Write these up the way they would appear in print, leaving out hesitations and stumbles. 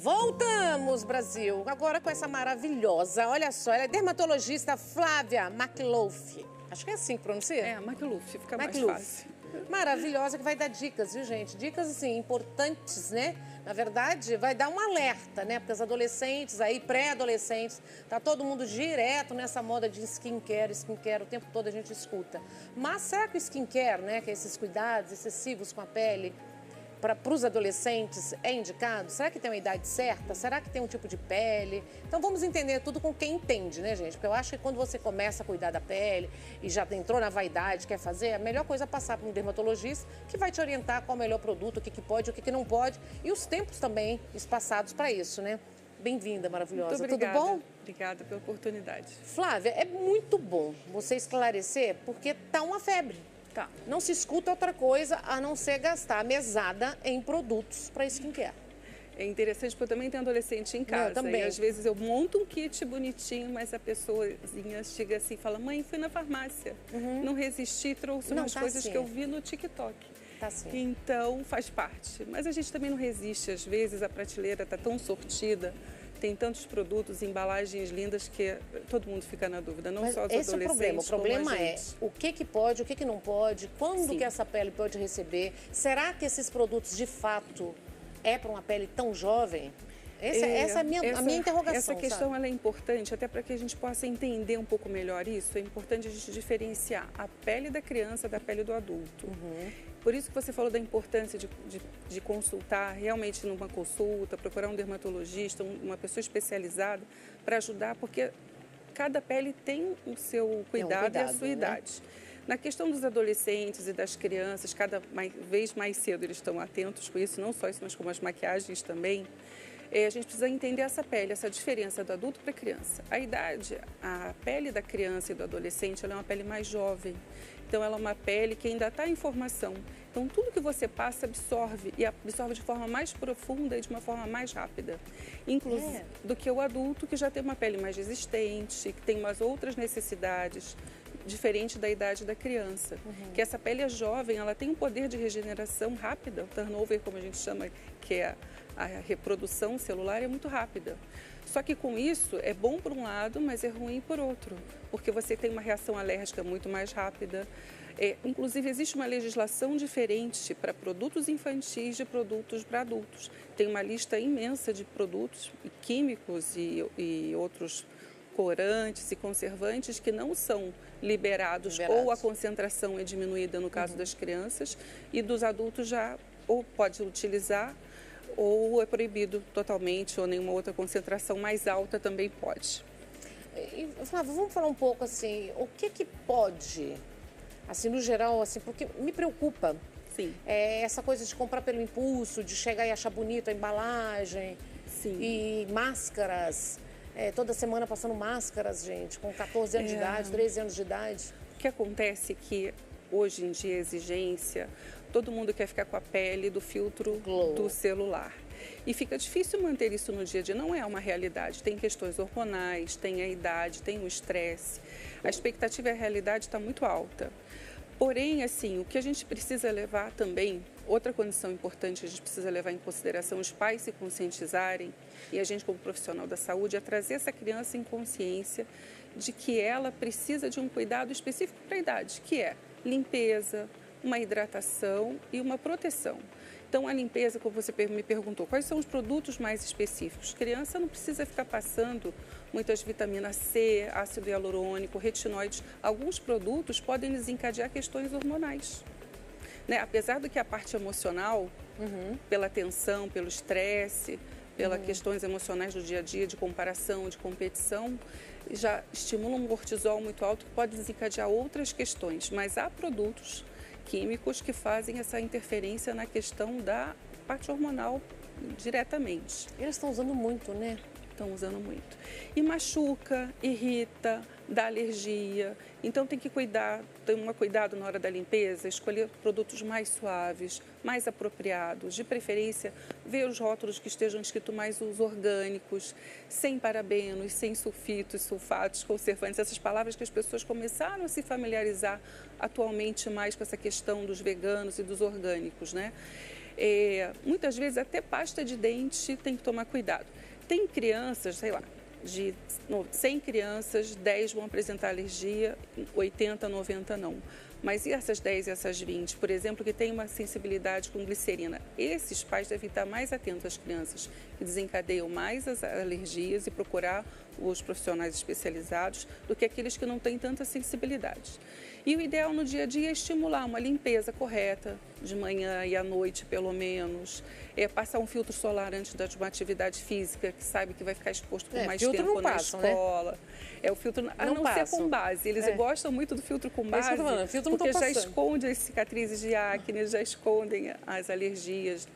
Voltamos, Brasil, agora com essa maravilhosa, olha só, ela é dermatologista Flávia McLough. Acho que é assim que pronuncia? É, McLough, fica mais fácil. Maravilhosa, que vai dar dicas, viu, gente? Dicas, assim, importantes, né? Na verdade, vai dar um alerta, né? Porque os adolescentes aí, pré-adolescentes, tá todo mundo direto nessa moda de skincare, o tempo todo a gente escuta. Mas será que o skincare, né, que é esses cuidados excessivos com a pele, para os adolescentes é indicado? Será que tem uma idade certa? Será que tem um tipo de pele? Então vamos entender tudo com quem entende, né, gente? Porque eu acho que quando você começa a cuidar da pele e já entrou na vaidade, quer fazer, a melhor coisa é passar por um dermatologista que vai te orientar qual é o melhor produto, o que pode, o que não pode e os tempos também espaçados para isso, né? Bem-vinda, maravilhosa. Muito obrigada. Tudo bom? Obrigada pela oportunidade. Flávia, é muito bom você esclarecer porque tá uma febre. Tá. Não se escuta outra coisa a não ser gastar mesada em produtos para skincare. É interessante porque eu também tenho adolescente em casa. também. E às vezes eu monto um kit bonitinho, mas a pessoazinha chega assim e fala: mãe, fui na farmácia, não resisti, trouxe umas coisas assim. que eu vi no TikTok. Tá sim. Então faz parte. Mas a gente também não resiste. Às vezes a prateleira está tão sortida, tem tantos produtos, embalagens lindas que todo mundo fica na dúvida, não só os adolescentes. Esse é o problema. O problema é gente. o que pode, o que não pode, quando Sim. que essa pele pode receber. Será que esses produtos de fato é para uma pele tão jovem? Essa é a minha interrogação. Essa questão ela é importante, até para que a gente possa entender um pouco melhor isso. É importante a gente diferenciar a pele da criança da pele do adulto. Por isso que você falou da importância de consultar realmente numa consulta, procurar um dermatologista, uma pessoa especializada para ajudar, porque cada pele tem o seu cuidado e a sua idade. Na questão dos adolescentes e das crianças, cada vez mais cedo eles estão atentos com isso, não só isso, mas como as maquiagens também. A gente precisa entender essa pele, essa diferença do adulto para a criança. A pele da criança e do adolescente, ela é uma pele mais jovem. Então, ela é uma pele que ainda está em formação. Então, tudo que você passa absorve, e absorve de forma mais profunda e de uma forma mais rápida. Inclusive, do que o adulto, que já tem uma pele mais resistente, que tem umas outras necessidades, diferente da idade da criança. Que essa pele é jovem, ela tem um poder de regeneração rápida, o turnover, como a gente chama, que é a reprodução celular, é muito rápida. Só que com isso é bom por um lado, mas é ruim por outro, porque você tem uma reação alérgica muito mais rápida. Inclusive, existe uma legislação diferente para produtos infantis de produtos para adultos. Tem uma lista imensa de produtos químicos e outros corantes e conservantes que não são liberados. Ou a concentração é diminuída no caso das crianças, e dos adultos já ou pode utilizar ou é proibido totalmente, ou nenhuma outra concentração mais alta também pode. E, Flávia, vamos falar um pouco assim, o que pode, assim, no geral, assim, porque me preocupa. Sim. Essa coisa de comprar pelo impulso, de chegar e achar bonito a embalagem. Sim. E máscaras, toda semana passando máscaras, gente, com 14 anos de idade, 13 anos de idade. O que acontece é que hoje em dia a exigência, todo mundo quer ficar com a pele do filtro do celular. E fica difícil manter isso no dia a dia, não é uma realidade. Tem questões hormonais, tem a idade, tem o estresse. A expectativa e a realidade está muito alta. Porém, assim, o que a gente precisa levar também, outra condição importante que a gente precisa levar em consideração, os pais se conscientizarem, e a gente como profissional da saúde, é trazer essa criança em consciência de que ela precisa de um cuidado específico para a idade, que é limpeza, uma hidratação e uma proteção. Então, a limpeza, como você me perguntou, quais são os produtos mais específicos? Criança não precisa ficar passando muitas vitamina C, ácido hialurônico, retinóides. Alguns produtos podem desencadear questões hormonais. Né? Apesar do que a parte emocional, pela tensão, pelo estresse, pelas questões emocionais do dia a dia, de comparação, de competição, já estimula um cortisol muito alto que pode desencadear outras questões. Mas há produtos químicos que fazem essa interferência na questão da parte hormonal diretamente. Eles estão usando muito, né? Estão usando muito. E machuca, irrita, dá alergia. Então tem que tomar cuidado na hora da limpeza, escolher produtos mais suaves, mais apropriados. De preferência, ver os rótulos que estejam escritos mais os orgânicos, sem parabenos, sem sulfitos, sulfatos, conservantes. Essas palavras que as pessoas começaram a se familiarizar atualmente mais com essa questão dos veganos e dos orgânicos, né? Muitas vezes até pasta de dente tem que tomar cuidado. Tem crianças, sei lá, de 100 crianças, 10 vão apresentar alergia, 80, 90 não. Mas e essas 10 e essas 20, por exemplo, que tem uma sensibilidade com glicerina? Esses pais devem estar mais atentos às crianças que desencadeiam mais as alergias e procurar os profissionais especializados do que aqueles que não têm tanta sensibilidade. E o ideal no dia a dia é estimular uma limpeza correta, de manhã e à noite pelo menos, passar um filtro solar antes de uma atividade física, que sabe que vai ficar exposto por mais tempo na escola. Né? O filtro, a não ser com base. Eles gostam muito do filtro com base, porque já esconde as cicatrizes de acne, já escondem as alergias.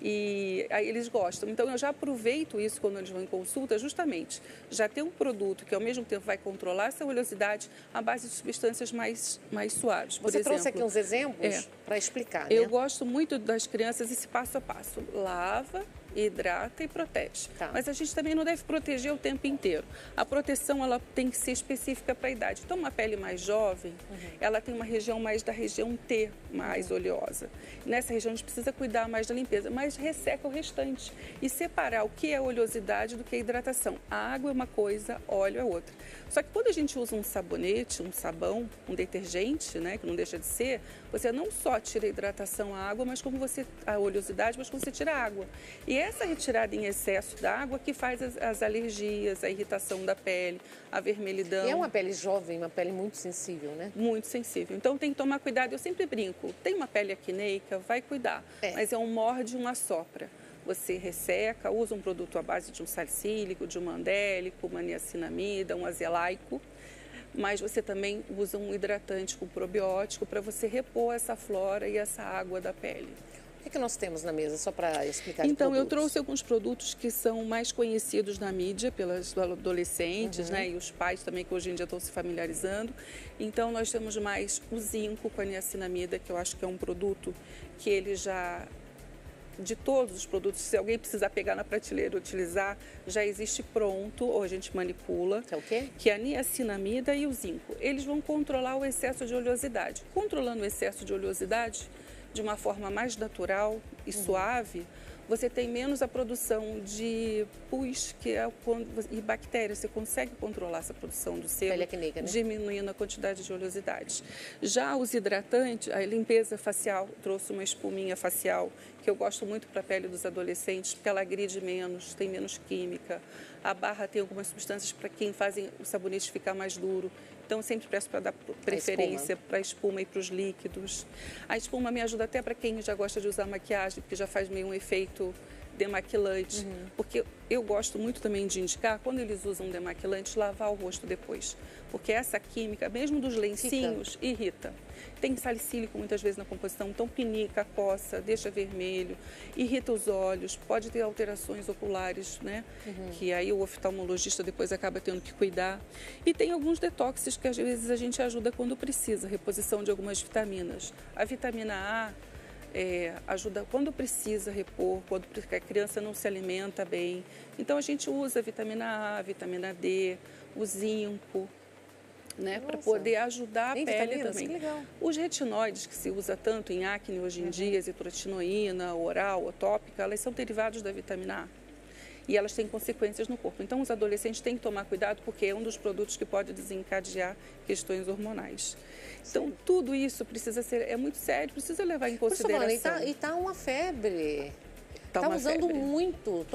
E aí eles gostam. Então, eu já aproveito isso quando eles vão em consulta, justamente, já ter um produto que, ao mesmo tempo, vai controlar essa oleosidade à base de substâncias mais suaves. Você trouxe aqui uns exemplos para explicar, né? Eu gosto muito das crianças esse passo a passo. Lava, hidrata e protege. Mas a gente também não deve proteger o tempo inteiro. A proteção ela tem que ser específica para a idade. Então, uma pele mais jovem, ela tem uma região mais da região T, mais oleosa. Nessa região a gente precisa cuidar mais da limpeza, mas resseca o restante. E separar o que é oleosidade do que é hidratação. A água é uma coisa, óleo é outra. Só que quando a gente usa um sabonete, um sabão, um detergente, né, que não deixa de ser, você não só tira a hidratação, a água, mas a oleosidade, mas como você tira a água. E essa retirada em excesso da água que faz as alergias, a irritação da pele, a vermelhidão. E é uma pele jovem, uma pele muito sensível, né? Muito sensível. Então tem que tomar cuidado. Eu sempre brinco, tem uma pele acneica, vai cuidar. Mas é um morde, um assopra. Você resseca, usa um produto à base de um salicílico, de um mandélico, uma niacinamida, um azelaico. Mas você também usa um hidratante com probiótico para você repor essa flora e essa água da pele. O que nós temos na mesa, só para explicar? Então, eu trouxe alguns produtos que são mais conhecidos na mídia pelos adolescentes, né? E os pais também, que hoje em dia estão se familiarizando. Então, nós temos mais o zinco com a niacinamida, que eu acho que é um produto que ele já... De todos os produtos, se alguém precisar pegar na prateleira e utilizar, já existe pronto, ou a gente manipula, que é o quê? Que é a niacinamida e o zinco. Eles vão controlar o excesso de oleosidade. Controlando o excesso de oleosidade de uma forma mais natural e suave, você tem menos a produção de pus e bactérias. Você consegue controlar essa produção do sebo, acneica, né? Diminuindo a quantidade de oleosidade. Já os hidratantes, a limpeza facial, trouxe uma espuminha facial, que eu gosto muito para a pele dos adolescentes, porque ela agride menos, tem menos química. A barra tem algumas substâncias para quem fazem o sabonete ficar mais duro. Então, eu sempre peço para dar preferência para a espuma e para os líquidos. A espuma me ajuda até para quem já gosta de usar maquiagem, porque já faz meio um efeito demaquilante. Porque eu gosto muito também de indicar, quando eles usam demaquilante, lavar o rosto depois. Porque essa química, mesmo dos lencinhos, irrita. Tem salicílico muitas vezes na composição, então pinica, coça, deixa vermelho, irrita os olhos, pode ter alterações oculares, né? Que aí o oftalmologista depois acaba tendo que cuidar. E tem alguns detoxes que às vezes a gente ajuda quando precisa, reposição de algumas vitaminas. A vitamina A ajuda quando precisa repor, quando a criança não se alimenta bem. Então a gente usa a vitamina A, a vitamina D, o zinco, né, para poder ajudar a pele também. Que legal. Os retinóides, que se usa tanto em acne hoje em dia, azitrotinoína, oral, tópica, elas são derivados da vitamina A. E elas têm consequências no corpo. Então, os adolescentes têm que tomar cuidado, porque é um dos produtos que pode desencadear questões hormonais. Então, tudo isso precisa ser, é muito sério, precisa levar em consideração. E está uma febre. Está usando muito,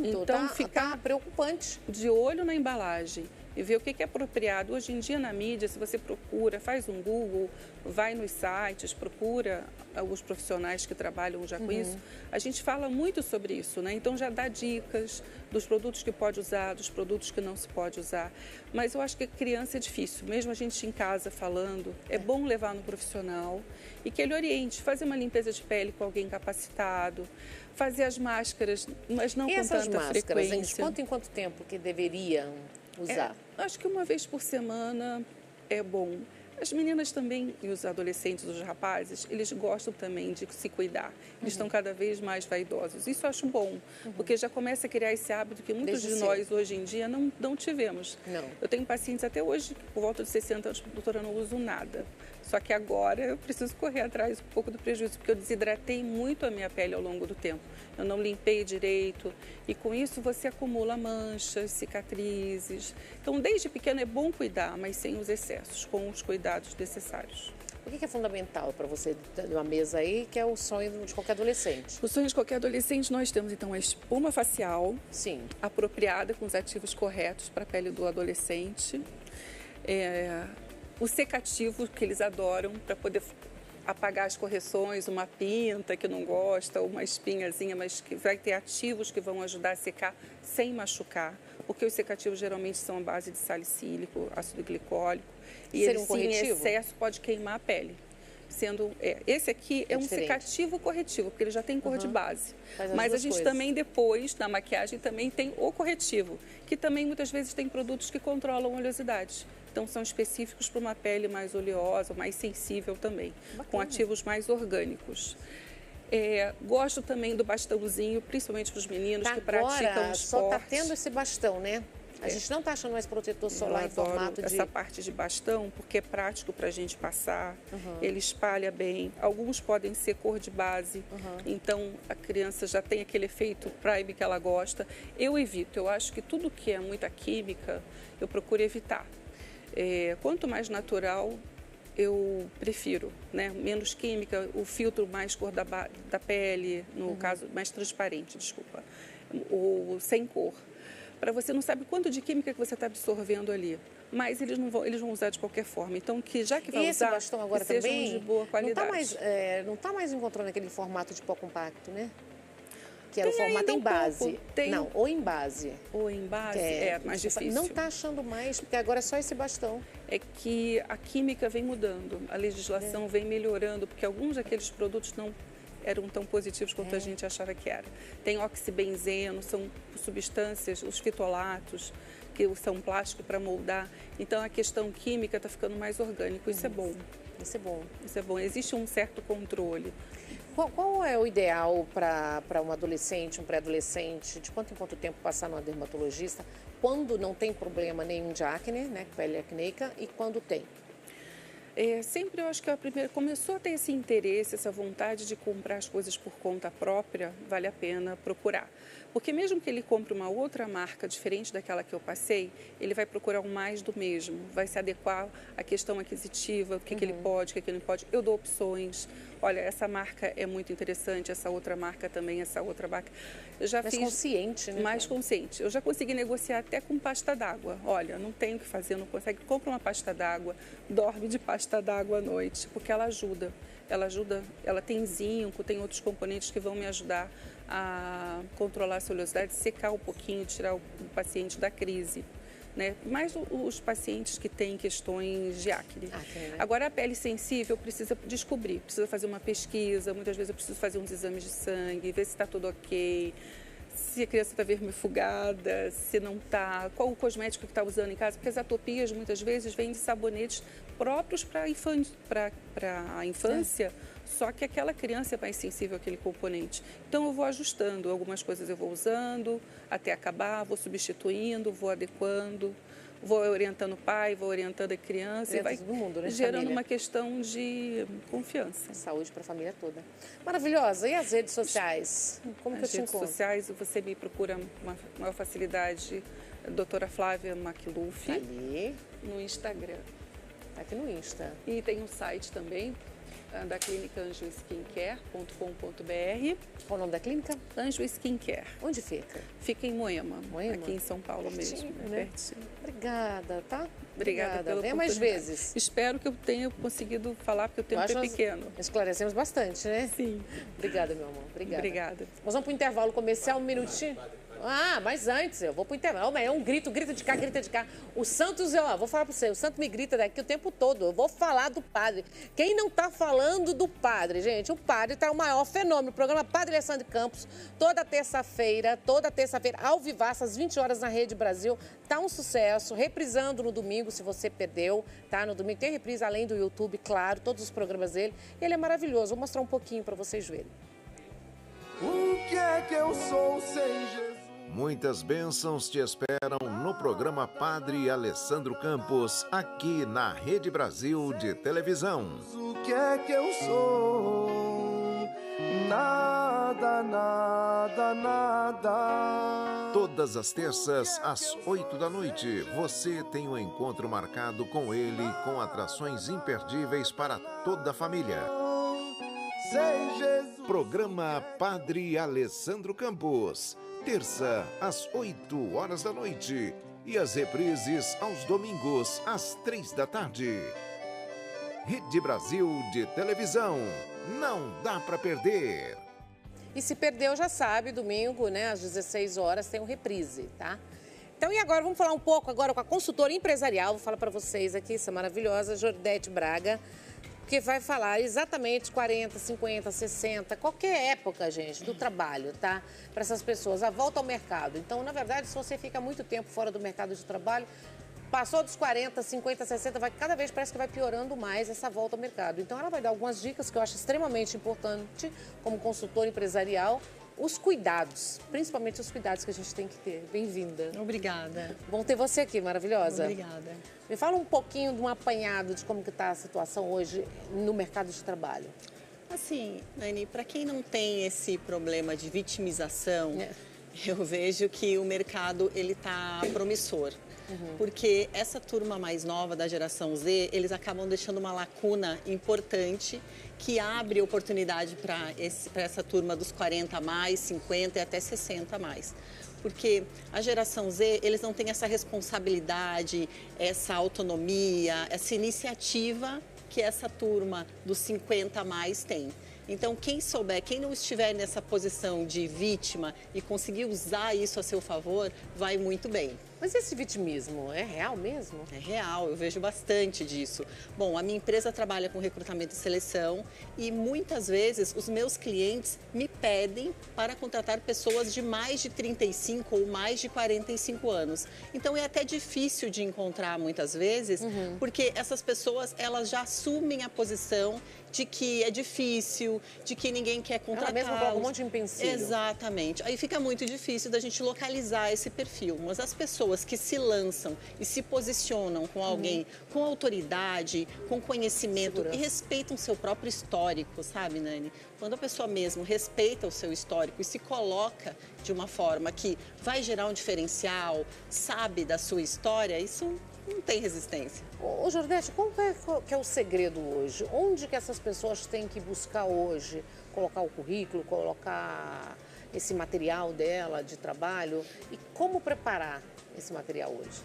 Então, ficar preocupante. De olho na embalagem e ver o que é apropriado. Hoje em dia, na mídia, se você procura, faz um Google, vai nos sites, procura os profissionais que trabalham já com isso, a gente fala muito sobre isso, né? Então, já dá dicas dos produtos que pode usar, dos produtos que não se pode usar. Mas eu acho que criança é difícil, mesmo a gente em casa falando, é bom levar no profissional e que ele oriente, fazer uma limpeza de pele com alguém capacitado, fazer as máscaras, mas não com tanta frequência. Gente, em quanto tempo que deveriam usar? Acho que uma vez por semana é bom. As meninas também, e os adolescentes, os rapazes, eles gostam também de se cuidar. Eles estão cada vez mais vaidosos. Isso eu acho bom, porque já começa a criar esse hábito que muitos de nós, hoje em dia, não tivemos. Não. Eu tenho pacientes até hoje, por volta de 60 anos, doutora, não uso nada. Só que agora eu preciso correr atrás um pouco do prejuízo, porque eu desidratei muito a minha pele ao longo do tempo. Eu não limpei direito e com isso você acumula manchas, cicatrizes. Então, desde pequeno é bom cuidar, mas sem os excessos, com os cuidados necessários. O que é fundamental para você de uma mesa aí, que é o sonho de qualquer adolescente? O sonho de qualquer adolescente, nós temos então a espuma facial, sim, apropriada com os ativos corretos para a pele do adolescente. O secativo que eles adoram para poder apagar as correções, uma pinta que não gosta, uma espinhazinha, mas que vai ter ativos que vão ajudar a secar sem machucar, porque os secativos geralmente são à base de salicílico, ácido glicólico, e Ser eles um corretivo? em excesso pode queimar a pele. Esse aqui é um diferente. secativo corretivo, porque ele já tem cor de base. Mas a gente coisas. também depois, na maquiagem, também tem o corretivo, que também muitas vezes tem produtos que controlam a oleosidade. Então são específicos para uma pele mais oleosa, mais sensível também, com ativos mais orgânicos. Gosto também do bastãozinho, principalmente para os meninos que praticam esporte. Só está tendo esse bastão, né? A gente não está achando mais protetor solar em formato de... essa parte de bastão, porque é prático para a gente passar, ele espalha bem. Alguns podem ser cor de base, então a criança já tem aquele efeito prime que ela gosta. Eu evito, eu acho que tudo que é muita química, eu procuro evitar. Quanto mais natural, eu prefiro, né? Menos química, o filtro mais cor da pele, no caso, mais transparente, desculpa, ou sem cor. Para você não sabe quanto de química que você está absorvendo ali, mas eles vão usar de qualquer forma. Então, já que vai usar, esse bastão agora que sejam também de boa qualidade. Não está mais encontrando aquele formato de pó compacto, né? Que era o Tem formato ainda em base. Tem. Não, ou em base. Ou em base, mais difícil. Não está achando mais, porque agora é só esse bastão. É que a química vem mudando, a legislação vem melhorando, porque alguns daqueles produtos não eram tão positivos quanto a gente achava que era. Tem oxibenzeno, são substâncias, os fitolatos, que são plástico para moldar. Então, a questão química está ficando mais orgânico. Isso é bom. Isso é bom. Isso é bom. Existe um certo controle. Qual é o ideal para um adolescente, um pré-adolescente? De quanto em quanto tempo passar numa dermatologista? Quando não tem problema nenhum de acne, né, pele acneica, e quando tem? Sempre eu acho que a primeira começou a ter esse interesse, essa vontade de comprar as coisas por conta própria, vale a pena procurar. Porque mesmo que ele compre uma outra marca diferente daquela que eu passei, ele vai procurar um mais do mesmo, vai se adequar à questão aquisitiva, o que ele pode, o que ele não pode. Eu dou opções. Olha, essa marca é muito interessante, essa outra marca também, essa outra marca. Eu já fiz consciente, né? Mais consciente. Eu já consegui negociar até com pasta d'água. Olha, não tem o que fazer, não consegue. Compra uma pasta d'água, dorme de pasta d'água à noite, porque ela ajuda. Ela tem zinco, tem outros componentes que vão me ajudar a controlar a oleosidade, secar um pouquinho, tirar o paciente da crise. Né? Mais os pacientes que têm questões de acne. Né? Agora, a pele sensível precisa descobrir, precisa fazer uma pesquisa, muitas vezes eu preciso fazer uns exames de sangue, ver se está tudo ok, se a criança está vermifugada, se não está, qual o cosmético que está usando em casa, porque as atopias muitas vezes vêm de sabonetes próprios para a infância, só que aquela criança é mais sensível àquele componente. Então eu vou ajustando, algumas coisas eu vou usando até acabar, vou substituindo, vou adequando, vou orientando o pai, vou orientando a criança e vai todo mundo, né, gerando família. Uma questão de confiança. Saúde para a família toda. Maravilhosa. E as redes sociais? Como que eu te encontro? As redes sociais, você me procura uma maior facilidade, doutora Flávia Macluf, ali no Instagram. Tá aqui no Insta. E tem um site também, da clínica anjoskincare.com.br. Qual o nome da clínica? Anjo Skincare. Onde fica? Fica em Moema, Moema? Aqui em São Paulo mesmo. Né? Obrigada, tá? Obrigada pela Venha mais vezes. Espero que eu tenha conseguido falar, porque o tempo é pequeno. Esclarecemos bastante, né? Sim. Obrigada, meu amor. Obrigada. Nós vamos para o intervalo comercial, um minutinho. Mas antes, eu vou pro intervalo. É um grita de cá, grita de cá. O Santos, vou falar para você, o Santos me grita daqui o tempo todo. Eu vou falar do padre. Quem não tá falando do padre, gente? O padre tá o maior fenômeno. O programa Padre Alessandro Campos, toda terça-feira, ao vivaço, às 20 horas na Rede Brasil. Tá um sucesso, reprisando no domingo, se você perdeu, tá? No domingo tem reprise, além do YouTube, claro, todos os programas dele. Ele é maravilhoso. Vou mostrar um pouquinho para vocês verem. O que é que eu sou sem Jesus? Muitas bênçãos te esperam no programa Padre Alessandro Campos, aqui na Rede Brasil de televisão. O que é que eu sou? Nada, nada, nada. Todas as terças, às 8 da noite, você tem um encontro marcado com ele, com atrações imperdíveis para toda a família. Sem Jesus. Programa Padre Alessandro Campos, terça, às 8 horas da noite. E as reprises aos domingos, às 3 da tarde. Rede Brasil de televisão. Não dá para perder. E se perdeu, já sabe, domingo, né, às 16 horas, tem um reprise, tá? Então, e agora, vamos falar um pouco agora com a consultora empresarial. Vou falar para vocês aqui, essa maravilhosa Jordete Braga, que vai falar exatamente 40, 50, 60, qualquer época, gente, do trabalho, tá? Para essas pessoas, a volta ao mercado. Então, na verdade, se você fica muito tempo fora do mercado de trabalho, passou dos 40, 50, 60, cada vez parece que vai piorando mais essa volta ao mercado. Então, ela vai dar algumas dicas que eu acho extremamente importante, como consultora empresarial, os cuidados, principalmente os cuidados que a gente tem que ter. Bem-vinda. Obrigada. Bom ter você aqui, maravilhosa. Obrigada. Me fala um pouquinho de um apanhado de como que está a situação hoje no mercado de trabalho. Assim, Nani, para quem não tem esse problema de vitimização, eu vejo que o mercado ele está promissor. Porque essa turma mais nova da geração Z, eles acabam deixando uma lacuna importante que abre oportunidade para essa turma dos 40 a mais, 50 e até 60 a mais. Porque a geração Z, eles não têm essa responsabilidade, essa autonomia, essa iniciativa que essa turma dos 50 a mais tem. Então, quem souber, quem não estiver nessa posição de vítima e conseguir usar isso a seu favor, vai muito bem. Mas esse vitimismo é real mesmo? É real, eu vejo bastante disso. Bom, a minha empresa trabalha com recrutamento e seleção e muitas vezes os meus clientes me pedem para contratar pessoas de mais de 35 ou mais de 45 anos. Então é até difícil de encontrar muitas vezes, porque essas pessoas elas já assumem a posição de que é difícil, de que ninguém quer contratá-los. Ela mesma coloca um monte de empecilho. Exatamente. Aí fica muito difícil da gente localizar esse perfil. Mas as pessoas que se lançam e se posicionam com alguém com autoridade, com conhecimento e respeitam seu próprio histórico, sabe, Nani? Quando a pessoa mesmo respeita o seu histórico e se coloca de uma forma que vai gerar um diferencial, sabe da sua história, isso não tem resistência. Ô Jordete, qual que é o segredo hoje? Onde que essas pessoas têm que buscar hoje? Colocar o currículo, colocar esse material dela de trabalho? E como preparar esse material hoje?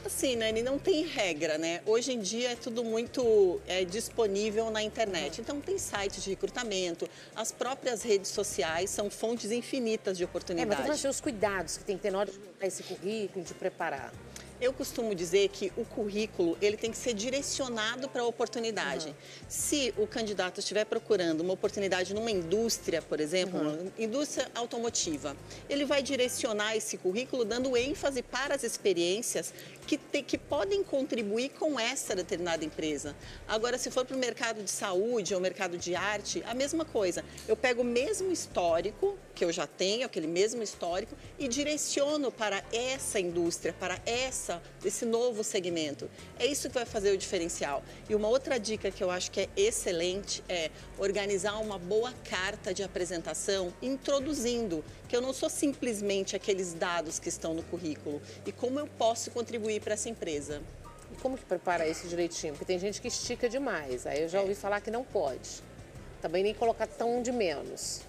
Assim, Nani, não tem regra, né? Hoje em dia é tudo muito disponível na internet. Então, tem sites de recrutamento, as próprias redes sociais são fontes infinitas de oportunidades. Mas os cuidados que tem que ter na hora de montar esse currículo, de preparar. Eu costumo dizer que o currículo ele tem que ser direcionado para a oportunidade. Se o candidato estiver procurando uma oportunidade numa indústria, por exemplo, uma indústria automotiva, ele vai direcionar esse currículo dando ênfase para as experiências que podem contribuir com essa determinada empresa. Agora, se for para o mercado de saúde ou mercado de arte, a mesma coisa. Eu pego o mesmo histórico que eu já tenho, aquele mesmo histórico, e direciono para essa indústria, para esse novo segmento. É isso que vai fazer o diferencial. E uma outra dica que eu acho que é excelente é organizar uma boa carta de apresentação, introduzindo que eu não sou simplesmente aqueles dados que estão no currículo e como eu posso contribuir para essa empresa. E como que prepara isso direitinho? Porque tem gente que estica demais. Aí eu já ouvi falar que não pode. Também nem colocar tão de menos.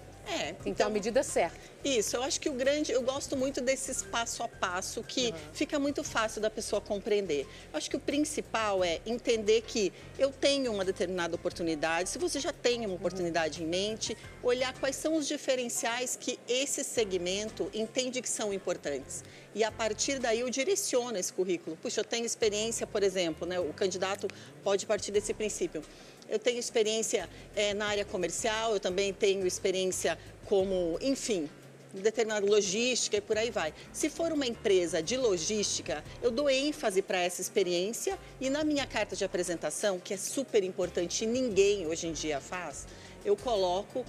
Tem que ter a medida certa. Isso, eu acho que eu gosto muito desses passo a passo que fica muito fácil da pessoa compreender. Eu acho que o principal é entender que eu tenho uma determinada oportunidade, se você já tem uma oportunidade em mente, olhar quais são os diferenciais que esse segmento entende que são importantes. E a partir daí eu direciono esse currículo. Puxa, eu tenho experiência, por exemplo, né? O candidato pode partir desse princípio. Eu tenho experiência na área comercial, eu também tenho experiência como, enfim, determinada logística e por aí vai. Se for uma empresa de logística, eu dou ênfase para essa experiência e na minha carta de apresentação, que é super importante e ninguém hoje em dia faz, eu coloco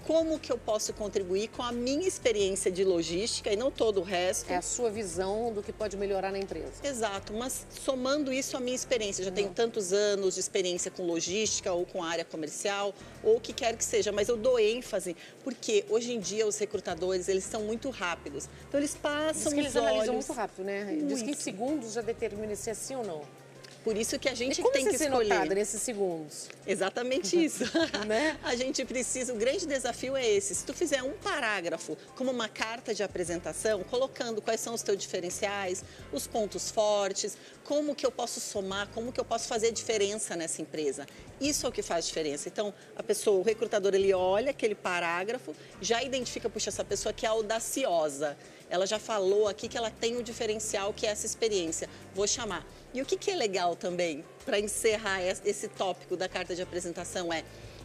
como que eu posso contribuir com a minha experiência de logística e não todo o resto. É a sua visão do que pode melhorar na empresa. Exato, mas somando isso à minha experiência, já tenho tantos anos de experiência com logística ou com a área comercial, ou o que quer que seja, mas eu dou ênfase, porque hoje em dia os recrutadores, eles são muito rápidos. Então eles passam Diz que eles os olhos... analisam muito rápido, né? Diz que em segundos já determina se é sim ou não. Por isso que a gente E como tem que você ser escolher. notada nesses segundos? Exatamente isso. Né? A gente precisa, o grande desafio é esse. Se tu fizer um parágrafo como uma carta de apresentação, colocando quais são os teus diferenciais, os pontos fortes, como que eu posso somar, como que eu posso fazer diferença nessa empresa. Isso é o que faz diferença. Então, a pessoa, o recrutador, ele olha aquele parágrafo, já identifica, puxa, essa pessoa aqui é audaciosa. Ela já falou aqui que ela tem o diferencial, que é essa experiência. Vou chamar. E o que é legal também, para encerrar esse tópico da carta de apresentação,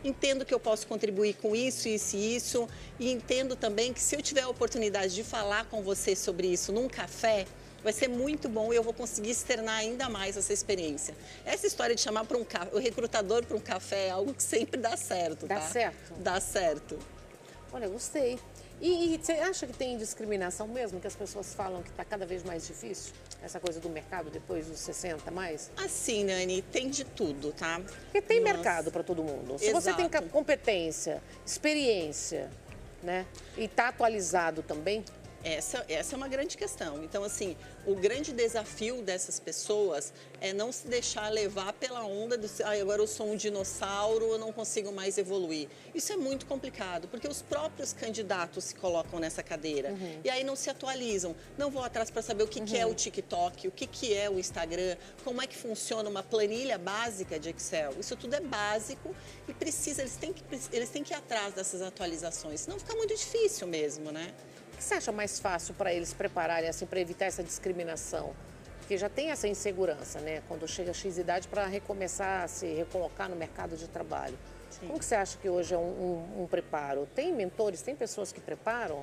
entendo que eu posso contribuir com isso, isso e isso, e entendo também que se eu tiver a oportunidade de falar com você sobre isso num café, vai ser muito bom e eu vou conseguir externar ainda mais essa experiência. Essa história de chamar o recrutador para um café é algo que sempre dá certo, tá? Dá certo? Dá certo. Olha, gostei. E você acha que tem discriminação mesmo? Que as pessoas falam que está cada vez mais difícil? Essa coisa do mercado depois dos 60 mais? Assim, Nani, tem de tudo, tá? Porque tem mercado para todo mundo. Se você tem Exato. competência, experiência, né? E está atualizado também, Essa é uma grande questão. Então, assim, o grande desafio dessas pessoas é não se deixar levar pela onda do agora eu sou um dinossauro, eu não consigo mais evoluir. Isso é muito complicado, porque os próprios candidatos se colocam nessa cadeira e aí não se atualizam. Não vão atrás para saber o que é o TikTok, o que é o Instagram, como é que funciona uma planilha básica de Excel. Isso tudo é básico e eles têm que ir atrás dessas atualizações, senão fica muito difícil mesmo, né? o que você acha mais fácil para eles prepararem, assim, para evitar essa discriminação? Porque já tem essa insegurança, né? Quando chega a X idade para recomeçar a se recolocar no mercado de trabalho. Sim. Como que você acha que hoje é um preparo? Tem mentores, tem pessoas que preparam?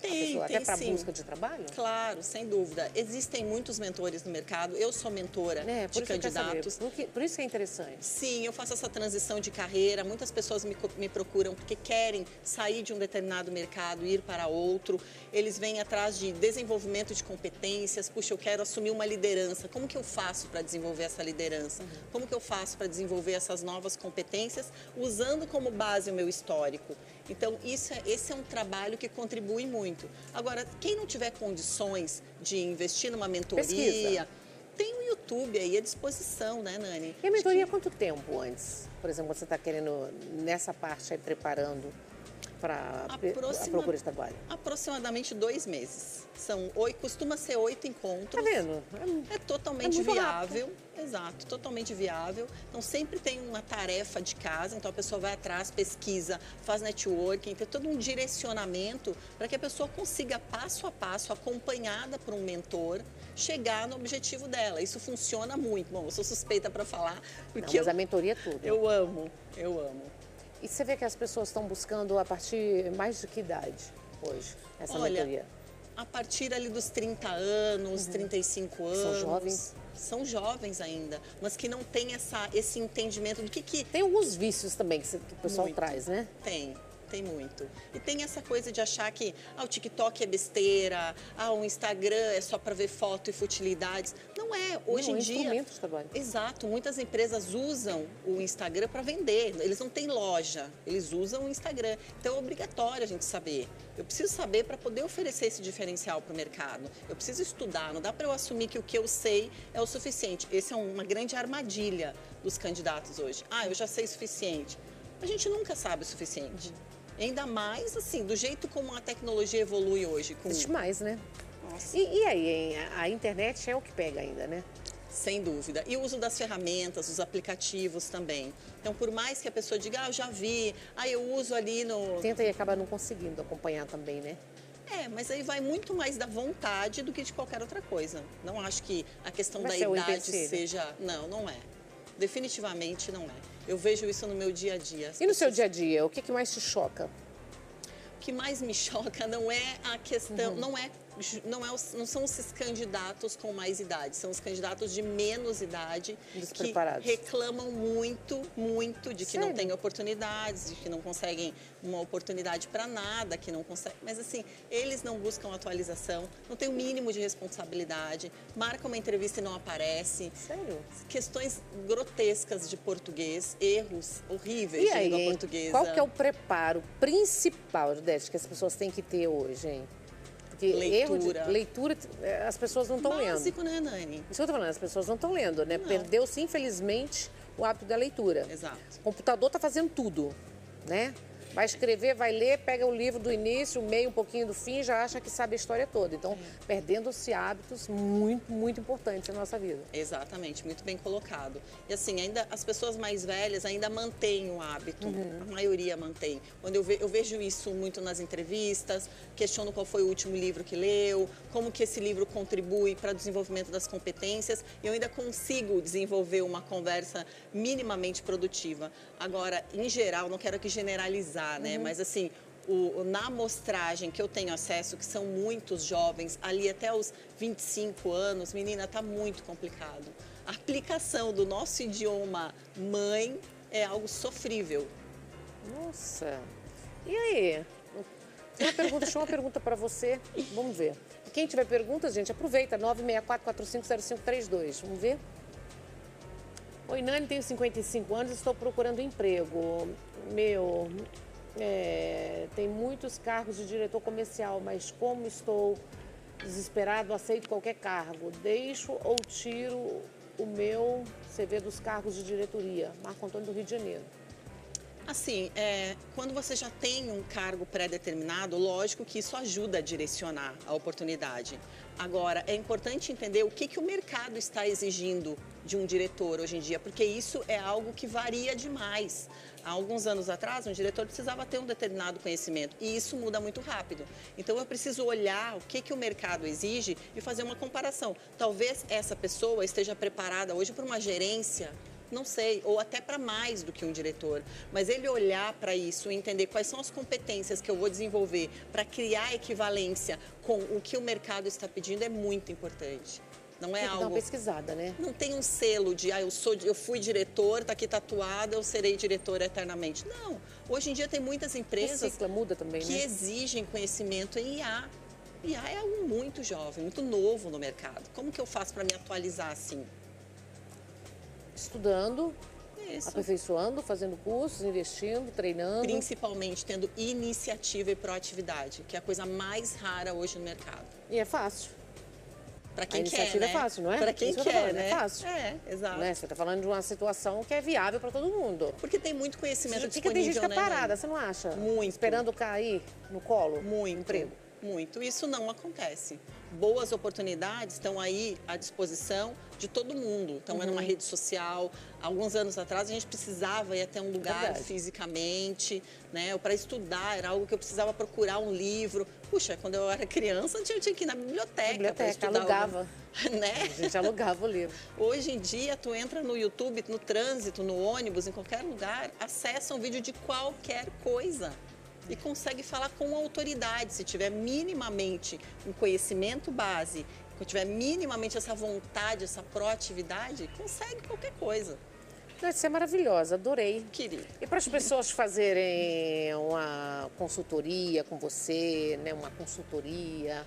Tem, até para sim. busca de trabalho? Claro, sem dúvida. Existem muitos mentores no mercado. Eu sou mentora de candidatos. Por isso que é interessante. Sim, eu faço essa transição de carreira. Muitas pessoas me procuram porque querem sair de um determinado mercado e ir para outro. Eles vêm atrás de desenvolvimento de competências. Puxa, eu quero assumir uma liderança. Como que eu faço para desenvolver essa liderança? Como que eu faço para desenvolver essas novas competências usando como base o meu histórico? Então, esse é um trabalho que contribui muito. Agora, quem não tiver condições de investir numa mentoria, Pesquisa. tem o YouTube aí à disposição, né, Nani? E a mentoria, quanto tempo antes? Por exemplo, você está querendo, nessa parte aí, preparando para a procura de trabalho? Aproximadamente 2 meses. Costuma ser 8 encontros. Tá vendo? É totalmente muito viável. Exato, totalmente viável. Então, sempre tem uma tarefa de casa, então a pessoa vai atrás, pesquisa, faz networking, tem todo um direcionamento para que a pessoa consiga, passo a passo, acompanhada por um mentor, chegar no objetivo dela. Isso funciona muito. Bom, eu sou suspeita para falar, porque Não, mas a mentoria é tudo. eu amo. E você vê que as pessoas estão buscando a partir mais de que idade hoje, essa mentoria? A partir ali dos 30 anos, 35 anos. São jovens? São jovens ainda, mas que não têm esse entendimento do que... Tem alguns vícios também que o pessoal Muito. traz, né? Tem muito. E tem essa coisa de achar que o TikTok é besteira, o Instagram é só para ver foto e futilidades. Não é. Hoje em dia... instrumento de trabalho. Exato. Muitas empresas usam o Instagram para vender. Eles não têm loja, eles usam o Instagram. Então é obrigatório a gente saber. Eu preciso saber para poder oferecer esse diferencial para o mercado. Eu preciso estudar. Não dá para eu assumir que o que eu sei é o suficiente. Essa é uma grande armadilha dos candidatos hoje. Eu já sei o suficiente. A gente nunca sabe o suficiente. Ainda mais, assim, do jeito como a tecnologia evolui hoje. Existe mais, né? Nossa. E aí, hein? A internet é o que pega ainda, né? Sem dúvida. E o uso das ferramentas, os aplicativos também. Então, por mais que a pessoa diga, eu já vi, eu uso ali no... Tenta e acaba não conseguindo acompanhar também, né? Mas aí vai muito mais da vontade do que de qualquer outra coisa. Não acho que a questão Vai da ser o idade empecilho. seja... Não é. Definitivamente não é. Eu vejo isso no meu dia a dia. E no seu dia a dia, o que mais te choca? O que mais me choca não é a questão, não é não são esses candidatos com mais idade, são os candidatos de menos idade que reclamam muito de que não têm oportunidades, de que não conseguem uma oportunidade para nada, que não conseguem. Mas assim, eles não buscam atualização, não têm o mínimo de responsabilidade, marcam uma entrevista e não aparece. Sério? Questões grotescas de português, erros horríveis de língua portuguesa. Qual que é o preparo principal, Jordete, que as pessoas têm que ter hoje, hein? Porque leitura, as pessoas não estão lendo. Básico, né, Nani? Isso que eu tô falando, as pessoas não estão lendo, né? Perdeu-se, infelizmente, o hábito da leitura. Exato. O computador está fazendo tudo, né? Vai escrever, vai ler, pega o livro do início, o meio, um pouquinho do fim, já acha que sabe a história toda. Então, perdendo-se hábitos muito importantes na nossa vida. Exatamente, muito bem colocado. E assim, ainda as pessoas mais velhas ainda mantêm o hábito, a maioria mantém. Quando eu vejo isso muito nas entrevistas, questiono qual foi o último livro que leu, como que esse livro contribui para o desenvolvimento das competências, e eu ainda consigo desenvolver uma conversa minimamente produtiva. Agora, em geral, não quero aqui generalizar, né? Mas assim, na amostragem que eu tenho acesso, que são muitos jovens, ali até os 25 anos, menina, tá muito complicado. A aplicação do nosso idioma mãe é algo sofrível. Nossa. E aí? Deixa uma pergunta para você. Vamos ver. Quem tiver perguntas, gente, aproveita. 964-450532. Vamos ver? Oi, Nani, tenho 55 anos e estou procurando emprego. Tem muitos cargos de diretor comercial, mas como estou desesperado, aceito qualquer cargo. Deixo ou tiro o meu CV dos cargos de diretoria? Marco Antônio do Rio de Janeiro. Assim, quando você já tem um cargo pré-determinado, lógico que isso ajuda a direcionar a oportunidade. Agora, é importante entender o que o mercado está exigindo de um diretor hoje em dia, porque isso é algo que varia demais. Há alguns anos atrás, um diretor precisava ter um determinado conhecimento e isso muda muito rápido. Então, eu preciso olhar o que o mercado exige e fazer uma comparação. Talvez essa pessoa esteja preparada hoje para uma gerência, não sei, ou até para mais do que um diretor. Mas ele olhar para isso e entender quais são as competências que eu vou desenvolver para criar equivalência com o que o mercado está pedindo é muito importante. Não é Tem que algo... dar uma pesquisada, né? Não tem um selo de, eu fui diretor, está aqui tatuado, eu serei diretor eternamente. Não. Hoje em dia tem muitas empresas Recicla, muda também, que né? exigem conhecimento em IA. IA é algo muito jovem, muito novo no mercado. Como que eu faço para me atualizar assim? Estudando, Isso. aperfeiçoando, fazendo cursos, investindo, treinando. Principalmente tendo iniciativa e proatividade, que é a coisa mais rara hoje no mercado. E é fácil. Para quem a quer, iniciativa né? é fácil, não é? Para quem Isso quer, né? É fácil. É, exato. Né? Você está falando de uma situação que é viável para todo mundo. Porque tem muito conhecimento disponível, Tem gente que né, está parada, Nani? você não acha? Muito. Esperando cair no colo? Muito. Emprego. Muito. Isso não acontece. Boas oportunidades estão aí à disposição de todo mundo. Então, numa rede social. Alguns anos atrás, a gente precisava ir até um lugar fisicamente, né? Ou para estudar, era algo que eu precisava procurar um livro. Puxa, quando eu era criança, eu tinha que ir na biblioteca para estudar. Alugava. Né? A gente alugava o livro. Hoje em dia, tu entra no YouTube, no trânsito, no ônibus, em qualquer lugar, acessa um vídeo de qualquer coisa. E consegue falar com autoridade, se tiver minimamente um conhecimento base, se tiver minimamente essa vontade, essa proatividade, consegue qualquer coisa. Isso é maravilhosa, adorei. Querida. E para as pessoas fazerem uma consultoria com você, né, uma consultoria,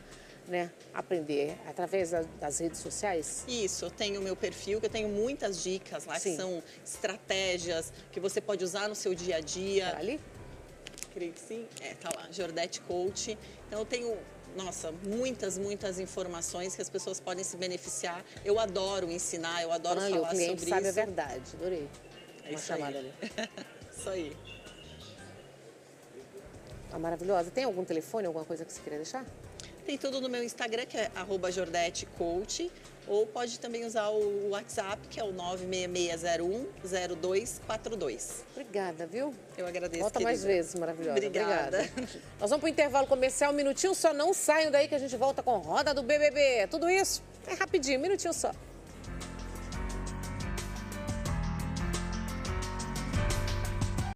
né, aprender através das redes sociais? Isso, eu tenho o meu perfil, que eu tenho muitas dicas lá, que são estratégias que você pode usar no seu dia a dia. Tá ali? Creio que sim. Tá lá, Jordete Coach. Então, eu tenho, nossa, muitas informações que as pessoas podem se beneficiar. Eu adoro ensinar, eu adoro falar sobre isso. O cliente sabe a verdade, adorei. Uma chamada ali. Isso aí. Tá maravilhosa. Tem algum telefone, alguma coisa que você queria deixar? Tem tudo no meu Instagram, que é @jordetecoach, ou pode também usar o WhatsApp, que é o 966010242. Obrigada, viu? Eu agradeço, Volta querida. mais vezes, maravilhosa. Obrigada. Nós vamos para o intervalo comercial, um minutinho só, não saiam daí que a gente volta com Roda do BBB. Tudo isso é rapidinho, um minutinho só.